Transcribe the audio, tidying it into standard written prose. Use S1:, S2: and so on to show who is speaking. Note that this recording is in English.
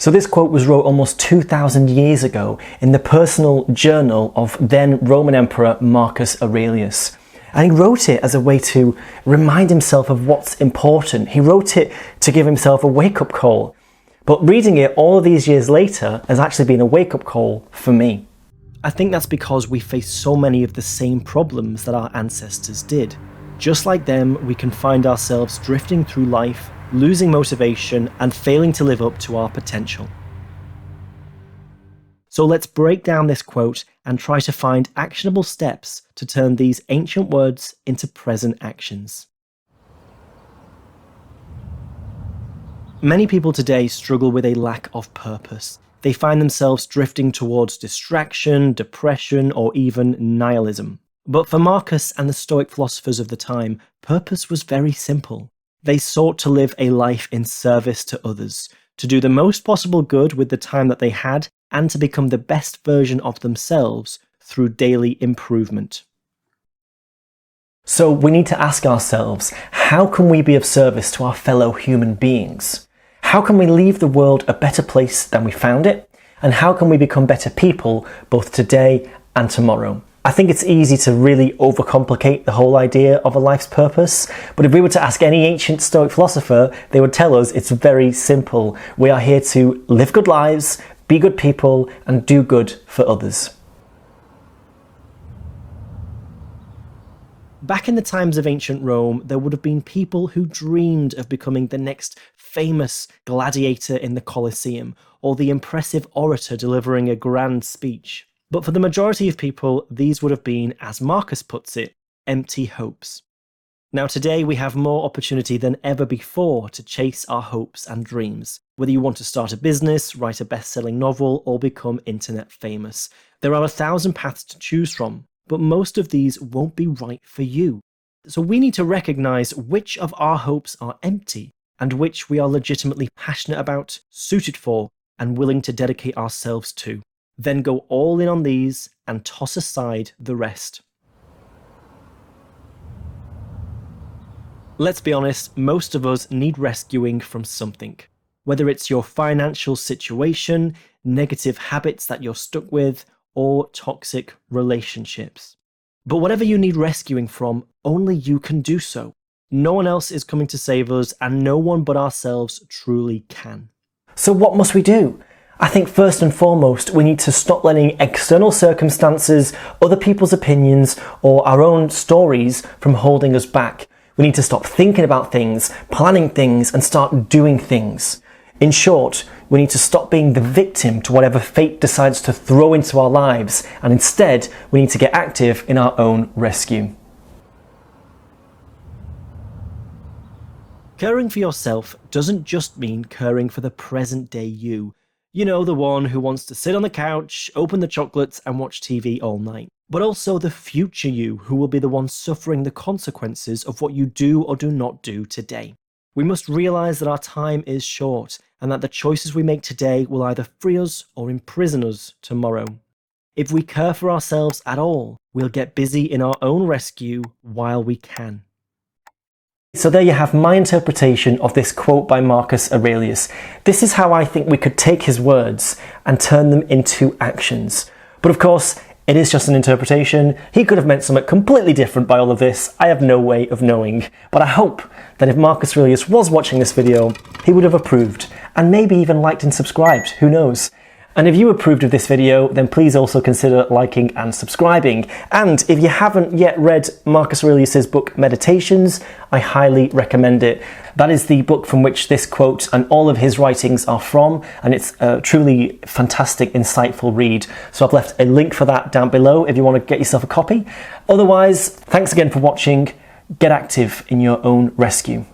S1: So this quote was wrote almost 2,000 years ago in the personal journal of then Roman Emperor Marcus Aurelius. And he wrote it as a way to remind himself of what's important. He wrote it to give himself a wake-up call. But reading it all these years later has actually been a wake-up call for me. I think that's because we face so many of the same problems that our ancestors did. Just like them, we can find ourselves drifting through life, losing motivation, and failing to live up to our potential. So let's break down this quote and try to find actionable steps to turn these ancient words into present actions. Many people today struggle with a lack of purpose. They find themselves drifting towards distraction, depression, or even nihilism. But for Marcus and the stoic philosophers of the time, purpose was very simple. They sought to live a life in service to others, to do the most possible good with the time that they had, and to become the best version of themselves through daily improvement. So we need to ask ourselves, how can we be of service to our fellow human beings? How can we leave the world a better place than we found it? And how can we become better people both today and tomorrow? I think it's easy to really overcomplicate the whole idea of a life's purpose, but if we were to ask any ancient Stoic philosopher, they would tell us it's very simple. We are here to live good lives, be good people, and do good for others. Back in the times of ancient Rome, there would have been people who dreamed of becoming the next famous gladiator in the Colosseum, or the impressive orator delivering a grand speech. But for the majority of people, these would have been, as Marcus puts it, empty hopes. Now today we have more opportunity than ever before to chase our hopes and dreams. Whether you want to start a business, write a best-selling novel, or become internet famous. There are 1,000 paths to choose from, but most of these won't be right for you. So we need to recognize which of our hopes are empty and which we are legitimately passionate about, suited for, and willing to dedicate ourselves to. Then go all in on these and toss aside the rest. Let's be honest, most of us need rescuing from something. Whether it's your financial situation, negative habits that you're stuck with, or toxic relationships. But whatever you need rescuing from, only you can do so. No one else is coming to save us, and no one but ourselves truly can. So what must we do? I think first and foremost, we need to stop letting external circumstances, other people's opinions, or our own stories from holding us back. We need to stop thinking about things, planning things, and start doing things. In short, we need to stop being the victim to whatever fate decides to throw into our lives, and instead, we need to get active in our own rescue. Caring for yourself doesn't just mean caring for the present day you. You know, the one who wants to sit on the couch, open the chocolates, and watch TV all night. But also the future you, who will be the one suffering the consequences of what you do or do not do today. We must realise that our time is short, and that the choices we make today will either free us or imprison us tomorrow. If we care for ourselves at all, we'll get busy in our own rescue while we can. So there you have my interpretation of this quote by Marcus Aurelius. This is how I think we could take his words and turn them into actions. But of course, it is just an interpretation. He could have meant something completely different by all of this. I have no way of knowing. But I hope that if Marcus Aurelius was watching this video, he would have approved and maybe even liked and subscribed. Who knows? And if you approved of this video, then please also consider liking and subscribing. And if you haven't yet read Marcus Aurelius's book Meditations, I highly recommend it. That is the book from which this quote and all of his writings are from, and it's a truly fantastic, insightful read. So I've left a link for that down below if you want to get yourself a copy. Otherwise, thanks again for watching. Get active in your own rescue.